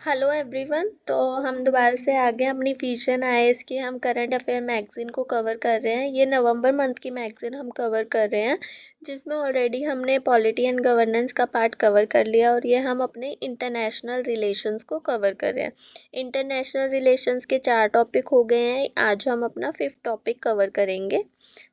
Hello everyone. तो हम दोबारा से आ गए अपनी विजन आईएएस की हम करंट अफेयर मैगज़ीन को कवर कर रहे हैं। ये नवंबर मंथ की मैगज़ीन हम कवर कर रहे हैं, जिसमें ऑलरेडी हमने पॉलिटी एंड गवर्नेंस का पार्ट कवर कर लिया और ये हम अपने इंटरनेशनल रिलेशंस को कवर कर रहे हैं। इंटरनेशनल रिलेशंस के 4 टॉपिक हो गए हैं। आज हम अपना 5th टॉपिक कवर करेंगे।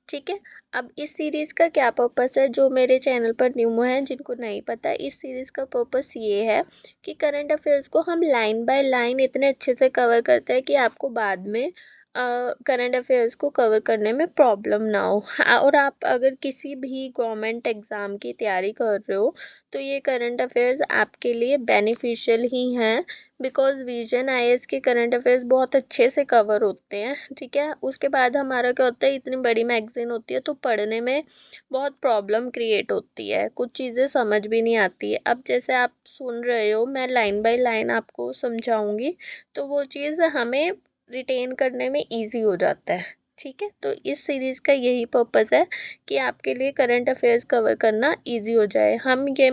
ठीक है। अब इस सीरीज़ का क्या पर्पस है, जो मेरे चैनल पर न्यू है, जिनको नहीं पता, इस सीरीज़ का पर्पस ये है कि करंट अफेयर्स को हम लाइन बाय लाइन इतने अच्छे से कवर करते हैं कि आपको बाद में करंट अफेयर्स को कवर करने में प्रॉब्लम ना हो। और आप अगर किसी भी गवर्नमेंट एग्ज़ाम की तैयारी कर रहे हो तो ये करंट अफेयर्स आपके लिए बेनिफिशियल ही हैं, बिकॉज विजन आईएएस के करंट अफेयर्स बहुत अच्छे से कवर होते हैं। ठीक है। उसके बाद हमारा क्या होता है, इतनी बड़ी मैगज़ीन होती है तो पढ़ने में बहुत प्रॉब्लम क्रिएट होती है, कुछ चीज़ें समझ भी नहीं आती है। अब जैसे आप सुन रहे हो, मैं लाइन बाय लाइन आपको समझाऊंगी तो वो चीज़ हमें रिटेन करने में इजी हो जाता है। ठीक है। तो इस सीरीज़ का यही पर्पस है कि आपके लिए करंट अफेयर्स कवर करना इजी हो जाए। हम ये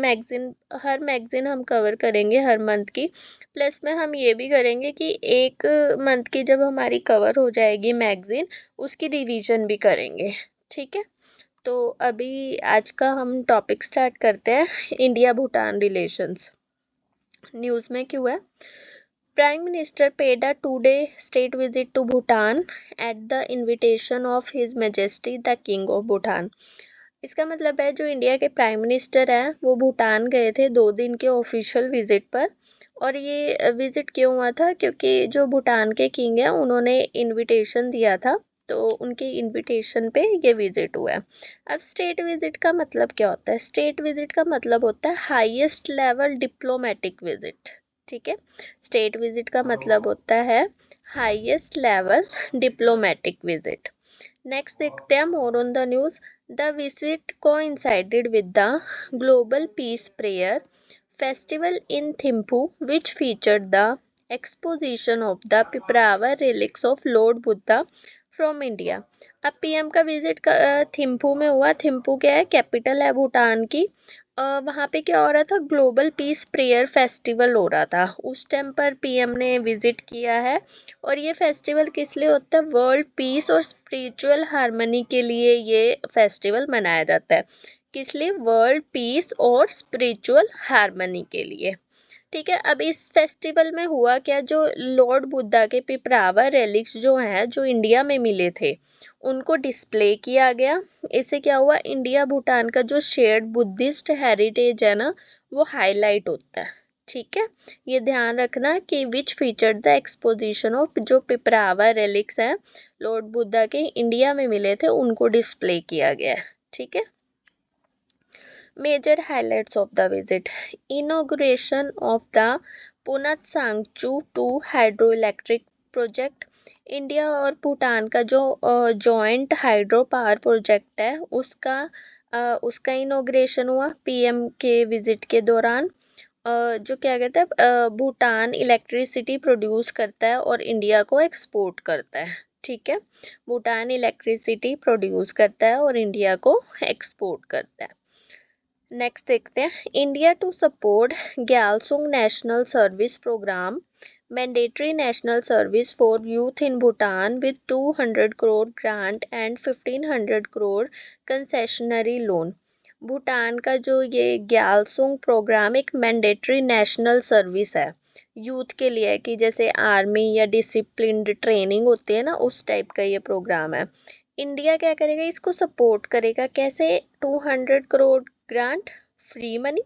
हर मैगज़ीन हम कवर करेंगे हर मंथ की, प्लस में हम ये भी करेंगे कि एक मंथ की जब हमारी कवर हो जाएगी मैगज़ीन, उसकी रिवीजन भी करेंगे। ठीक है। तो अभी आज का हम टॉपिक स्टार्ट करते हैं, इंडिया भूटान रिलेशंस। न्यूज़ में क्यों है, prime minister paid a 2-day state visit to Bhutan at the invitation of his majesty the king of Bhutan. इसका मतलब है जो इंडिया के प्राइम मिनिस्टर हैं वो भूटान गए थे 2 दिन के ऑफिशियल विजिट पर। और ये विजिट क्यों हुआ था, क्योंकि जो भूटान के किंग हैं उन्होंने इनविटेशन दिया था, तो उनके इनविटेशन पे ये विजिट हुआ है। अब स्टेट विजिट का मतलब क्या होता है, स्टेट विजिट का मतलब होता है हाईएस्ट लेवल डिप्लोमेटिक विजिट। ठीक है। स्टेट विजिट का मतलब होता है highest level diplomatic visit. Next देखते हैं more on the news. The visit coincided with the Global Peace Prayer Festival in Thimphu, which featured the exposition of the Piprawa relics of Lord Buddha from India। अब PM का visit Thimphu में हुआ। थिम्पू क्या है, capital है भूटान की। वहाँ पे क्या हो रहा था, ग्लोबल पीस प्रेयर फेस्टिवल हो रहा था। उस टाइम पर पीएम ने विजिट किया है। और ये फेस्टिवल किस लिए होता है, वर्ल्ड पीस और स्पिरिचुअल हार्मनी के लिए ये फेस्टिवल मनाया जाता है। किस लिए, वर्ल्ड पीस और स्पिरिचुअल हार्मनी के लिए। ठीक है। अब इस फेस्टिवल में हुआ क्या, जो लॉर्ड बुद्धा के पिपरावा रेलिक्स जो हैं, जो इंडिया में मिले थे, उनको डिस्प्ले किया गया। इससे क्या हुआ, इंडिया भूटान का जो शेयर्ड बुद्धिस्ट हेरिटेज है ना, वो हाईलाइट होता है। ठीक है। ये ध्यान रखना कि which feature the exposition of जो पिपरावा रेलिक्स हैं लॉर्ड बुद्धा के इंडिया में मिले थे, उनको डिस्प्ले किया गया है। ठीक है। Major highlights of the visit: inauguration of the Punat Sangchu 2 hydroelectric project. India और भूटान का जो जॉइंट हाइड्रो पावर प्रोजेक्ट है, उसका इनोग्रेशन हुआ पीएम के विजिट के दौरान। जो क्या कहते हैं, भूटान इलेक्ट्रिसिटी प्रोड्यूस करता है और इंडिया को एक्सपोर्ट करता है। ठीक है। भूटान इलेक्ट्रिसिटी प्रोड्यूस करता है और इंडिया को एक्सपोर्ट करता है। नेक्स्ट देखते हैं, India to support Gyalsung national service programme mandatory national service for youth in Bhutan with 200 crore grant and 1500 crore concessionary loan. Bhutan का जो ये ग्यालसुंग प्रोग्राम एक मैंडेटरी नेशनल सर्विस है, यूथ के लिए है, कि जैसे आर्मी या डिसिप्लिन्ड ट्रेनिंग होती है ना, उस टाइप का ये प्रोग्राम है। इंडिया क्या करेगा, इसको सपोर्ट करेगा। कैसे, 200 करोड़ ग्रांट फ्री मनी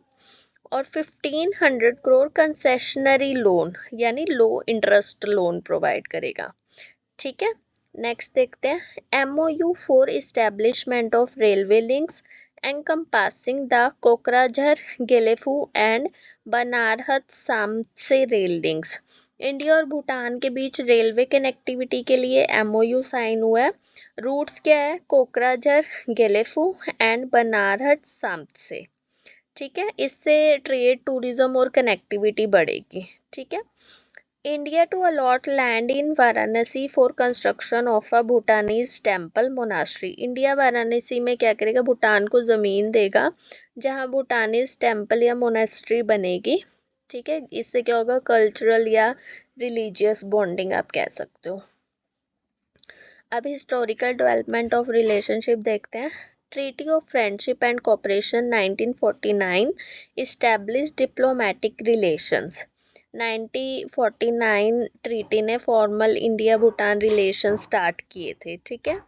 और 1500 करोड़ कंसेशनरी लोन यानी लो इंटरेस्ट लोन प्रोवाइड करेगा। ठीक है। नेक्स्ट देखते हैं, MOU for establishment of railway links encompassing the Kokrajhar Gelephu and Banarhat Samtse rail links. India और भूटान के बीच रेलवे कनेक्टिविटी के लिए एमओयू साइन हुआ है। रूट्स क्या है, कोकराझार गेलेफू एंड बनारहट सामसे। ठीक है। इससे ट्रेड, टूरिज्म और कनेक्टिविटी बढ़ेगी। ठीक है। India to allot land in Varanasi for construction of a Bhutanese temple monastery. India Varanasi में क्या करेगा, भूटान को ज़मीन देगा जहां भूटानीज टेम्पल या मोनास्ट्री बनेगी। ठीक है, इससे क्या होगा, कल्चरल या रिलीजियस बॉन्डिंग आप कह सकते हो। अब हिस्टोरिकल डेवलपमेंट ऑफ रिलेशनशिप देखते हैं। Treaty of friendship and cooperation 1949 establish diplomatic relations. 1949 treaty ने formal India Bhutan relation start किए थे। ठीक है,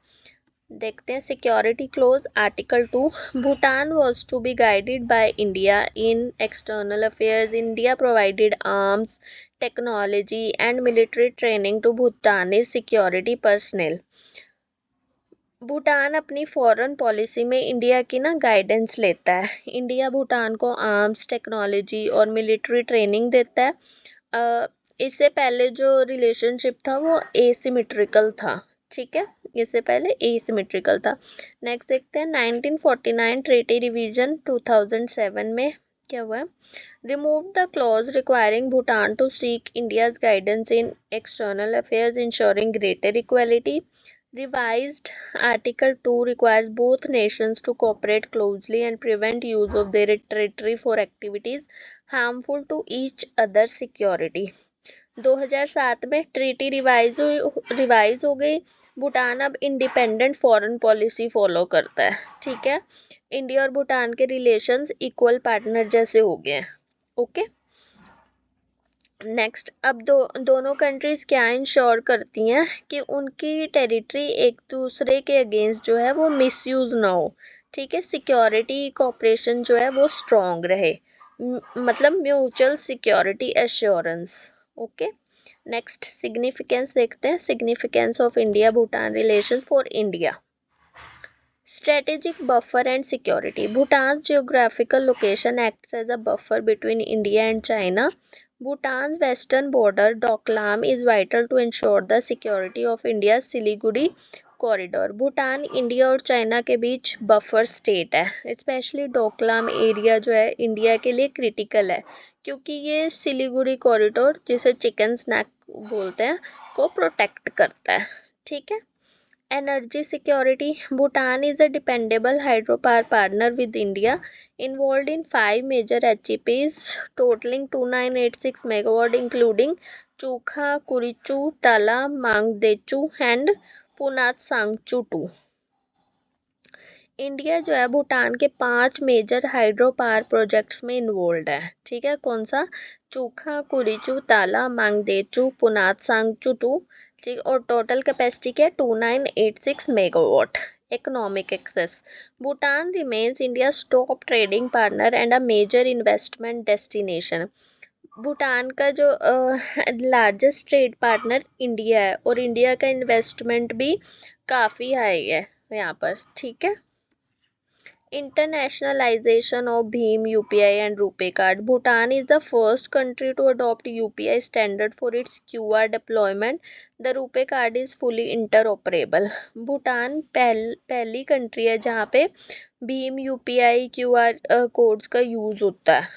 देखते हैं security clause article 2। Bhutan was to be guided by India in external affairs. India provided arms, technology and military training to Bhutanese security personnel. Bhutan अपनी foreign policy में India की ना गाइडेंस लेता है। इंडिया भूटान को आर्म्स, टेक्नोलॉजी और मिलिट्री ट्रेनिंग देता है। इससे पहले जो रिलेशनशिप था वो एसिमेट्रिकल था। ठीक है, इससे पहले एसिमेट्रिकल था। नेक्स्ट देखते हैं 1949 ट्रीटी रिवीजन 2007 में क्या हुआ है। Remove the clause requiring Bhutan to seek India's guidance in external affairs ensuring greater equality. Revised Article 2 requires both nations to cooperate closely and prevent use of their territory for activities harmful to each other's security. 2007 में treaty revise हो गई। भूटान अब independent foreign policy follow करता है। ठीक है, India और भूटान के रिलेशंस इक्वल पार्टनर जैसे हो गए हैं। ओके, नेक्स्ट अब दोनों कंट्रीज क्या इंश्योर करती हैं कि उनकी टेरिटरी एक दूसरे के अगेंस्ट जो है वो मिसयूज ना हो। ठीक है, सिक्योरिटी कोऑपरेशन जो है वो स्ट्रॉन्ग रहे, मतलब mutual security assurance. Okay, next significance देखते हैं। Significance of India Bhutan relation for India. Strategic buffer and security. Bhutan's geographical location acts as a buffer between India and China. Bhutan's western border, Doklam, is vital to ensure the security of India's Siliguri corridor. Bhutan India और China के बीच buffer state है। Specially Doklam area जो है India के लिए critical है, क्योंकि ये सिलीगुड़ी कॉरिडोर, जिसे चिकन स्नैक बोलते हैं, को प्रोटेक्ट करता है। ठीक है, Energy security. Bhutan is a dependable hydropower partner with India, involved in 5 major HEPs totaling 2986 megawatt, including Chukha, Kurichu, Tala, Mangdechu and Punat Sangchu 2. India जो है भूटान के 5 मेजर हाइड्रो पावर प्रोजेक्ट्स में इन्वॉल्व है। ठीक है, कौन सा, चूखा, कुरिचू, ताला, मांगदेचू, पुनात सांगचू 2। ठीक, और टोटल कैपेसिटी क्या है 2986 megawatt. Economic access. Bhutan remains India top trading partner and a major investment destination. Bhutan का जो लार्जेस्ट ट्रेड पार्टनर इंडिया है और इंडिया का इन्वेस्टमेंट भी काफ़ी हाई है यहाँ पर। ठीक है, Internationalization of Bhim UPI and Rupee card. Bhutan is the first country to adopt UPI standard for its QR deployment. The Rupee card is fully interoperable. Bhutan पहली कंट्री है जहाँ पे भीम UPI QR कोड्स का यूज़ होता है।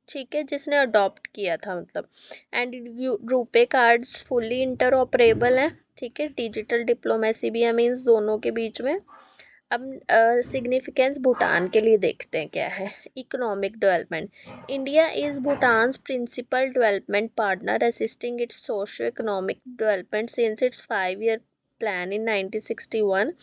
ठीक है, जिसने अडॉप्ट किया था मतलब। And RuPay cards fully interoperable हैं। ठीक है, डिजिटल डिप्लोमेसी भी है, मीन्स दोनों के बीच में। अब सिग्निफिकेंस भूटान के लिए देखते हैं क्या है। Economic development. India is Bhutan's principal development partner, assisting its socio economic development since its 5-year plan in 1961.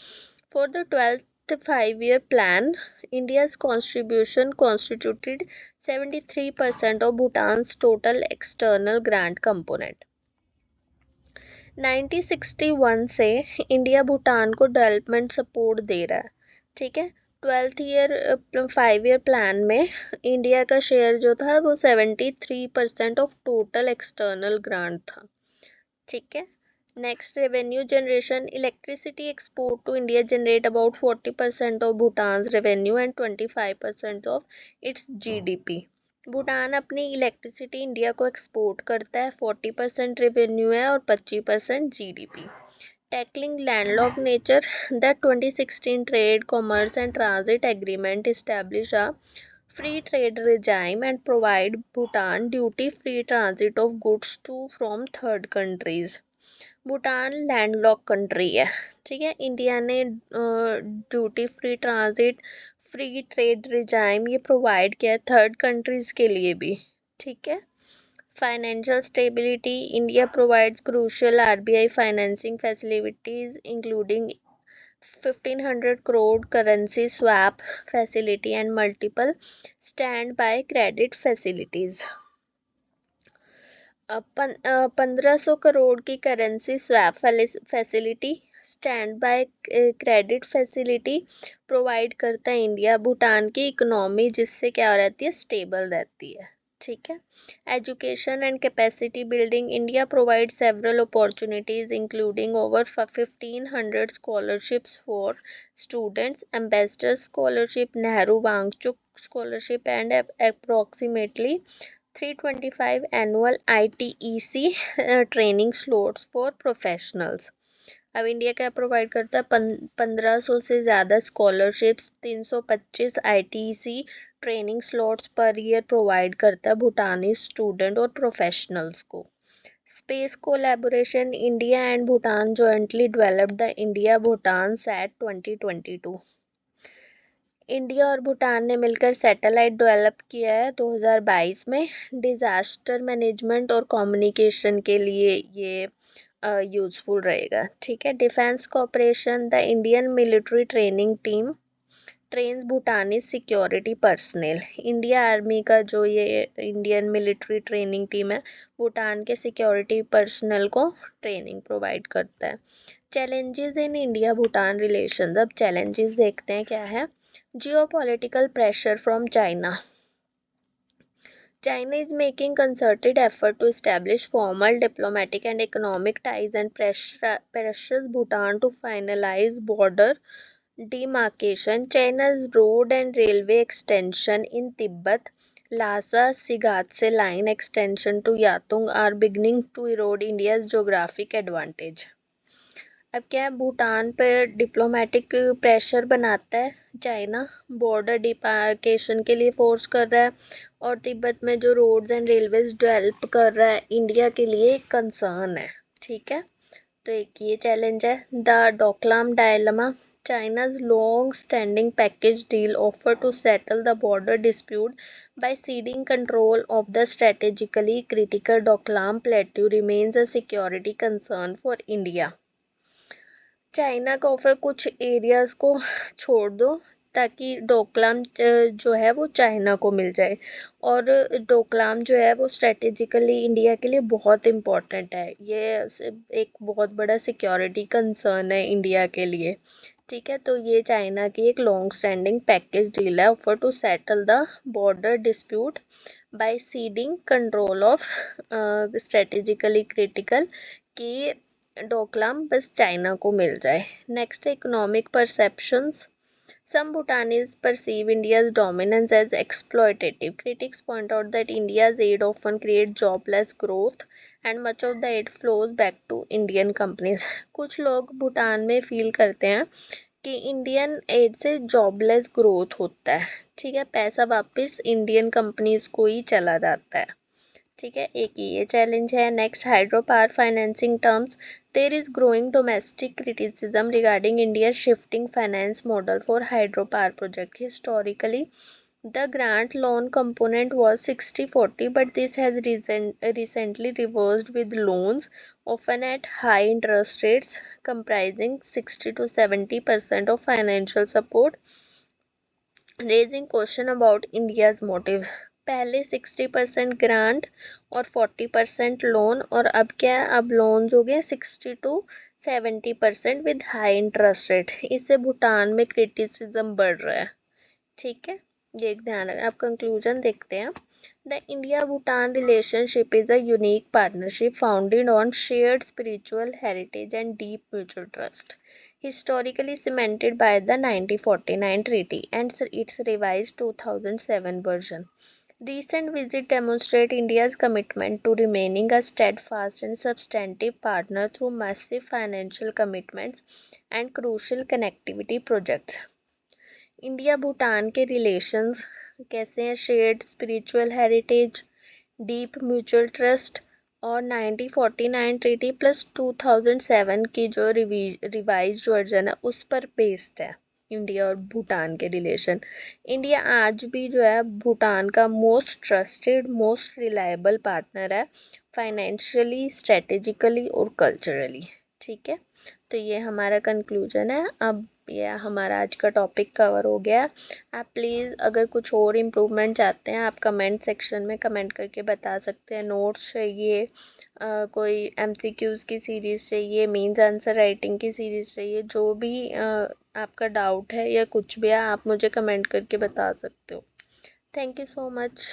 For the 12th 5-year plan, India's contribution constituted 73% of Bhutan's total external grant component. 1961 से India Bhutan को development support दे रहा है। ठीक है, 5-year plan में India का share जो था वो 73% ऑफ टोटल एक्सटर्नल ग्रांट था। ठीक है, next revenue generation. Electricity export to India generate about 40% of Bhutan's revenue and 25% of its GDP. Bhutan अपनी इलेक्ट्रिसिटी इंडिया को एक्सपोर्ट करता है, 40% रेवेन्यू है और 25% GDP. Tackling landlock nature. The 2016 trade, commerce and transit agreement establish a free trade regime and provide Bhutan duty free transit of goods to from third countries. Bhutan landlock country है। ठीक है, India ने duty free transit, free trade regime ये provide किया है third countries के लिए भी। ठीक है। Financial stability, India provides crucial RBI financing facilities including 1500 crore currency swap facility and multiple standby credit facilities. 1500 crore की currency swap facility, stand by credit facility provide करता है इंडिया भूटान की इकोनॉमी, जिससे क्या रहती है, स्टेबल रहती है। ठीक है। Education and capacity building, India provide several opportunities including over 1500 scholarships for students, ambassador scholarship, Nehru Wangchuck scholarship and approximately 325 annual ITEC training slots for professionals. अब इंडिया क्या प्रोवाइड करता है, 1500 से ज़्यादा स्कॉलरशिप्स, 325 ITEC ट्रेनिंग स्लॉट्स पर ईयर प्रोवाइड करता है Bhutani student और प्रोफेशनल्स को। Space collaboration, India and Bhutan jointly developed the India Bhutan sat 2022। India और भूटान ने मिलकर सैटेलाइट डेवलप किया है 2022 में। डिजास्टर मैनेजमेंट और कम्युनिकेशन के लिए ये यूजफुल रहेगा। ठीक है। Defence cooperation, the Indian military training team trains Bhutani security personnel. India army का जो ये इंडियन मिलिट्री ट्रेनिंग टीम है, भूटान के सिक्योरिटी पर्सनल को ट्रेनिंग प्रोवाइड करता है। Challenges in India Bhutan relations, अब चैलेंजेस देखते हैं क्या है। Geopolitical pressure from China, China is making concerted effort to establish formal diplomatic and economic ties and pressures Bhutan to finalize border demarcation. China's road and railway extension in Tibet, Lhasa Sigatse line extension to Yatung are beginning to erode India's geographic advantage. अब क्या है, भूटान पर diplomatic pressure बनाता है China, border demarcation के लिए force कर रहा है, और तिब्बत में जो रोड्स एंड रेलवेज डेवलप कर रहा है, इंडिया के लिए एक कंसर्न है। ठीक है। तो एक ये चैलेंज है। The Doklam dilemma, China's long-standing package deal offer to settle the border dispute by ceding control of the strategically critical Doklam Plateau remains a security concern for India. China का ऑफर कुछ areas को छोड़ दो ताकि डोकलाम जो है वो चाइना को मिल जाए, और डोकलाम जो है वो स्ट्रेटेजिकली इंडिया के लिए बहुत इम्पोर्टेंट है। ये एक बहुत बड़ा सिक्योरिटी कंसर्न है इंडिया के लिए। ठीक है। तो ये चाइना की एक लॉन्ग स्टैंडिंग पैकेज डील है, offer to settle the border dispute by ceding control of strategically critical, कि डोकलाम बस चाइना को मिल जाए। Next, economic perceptions, some Bhutanese perceive India's dominance as exploitative. Critics point out that India's aid often creates jobless growth and much of the aid flows back to Indian companies. कुछ लोग भूटान में feel करते हैं कि Indian add से jobless growth होता है। ठीक है। पैसा वापस इंडियन कंपनीज को ही चला जाता है। ठीक है। एक ये चैलेंज है। Next, hydro power financing terms, there is growing domestic criticism regarding India shifting finance model for hydro power project. Historically the grant loan component was 60-40, but this has recently reversed with loans often at high interest rates comprising 60 to 70% of financial support, raising question about India's motive. पहले 60% grant और 40% loan, और अब क्या है, अब loans हो गए 60 to 70% with high interest rate. इससे भूटान में क्रिटिसिज्म बढ़ रहा है। ठीक है। ये एक ध्यान रखना। अब कंक्लूजन देखते हैं। The India Bhutan relationship is a unique partnership founded on shared spiritual heritage and deep mutual trust, historically cemented by the 1949 treaty and its revised 2007 version. Recent visits demonstrate India's commitment to remaining a steadfast and substantive partner through massive financial commitments and crucial connectivity projects. India Bhutan के relations कैसे हैं? Shared spiritual heritage, deep mutual trust और 1949 treaty plus 2007 की जो revised version है उस पर based है इंडिया और भूटान के रिलेशन। इंडिया आज भी जो है भूटान का most trusted most reliable partner है, फाइनेंशियली, स्ट्रेटेजिकली और कल्चरली। ठीक है, तो ये हमारा कंक्लूजन है। अब ये हमारा आज का टॉपिक कवर हो गया। आप प्लीज़ अगर कुछ और इम्प्रूवमेंट चाहते हैं आप कमेंट सेक्शन में कमेंट करके बता सकते हैं। नोट्स चाहिए, कोई एमसीक्यूज़ की सीरीज़ चाहिए, मीन्स आंसर राइटिंग की सीरीज़ चाहिए, जो भी आपका डाउट है या कुछ भी है आप मुझे कमेंट करके बता सकते हो। Thank you so much.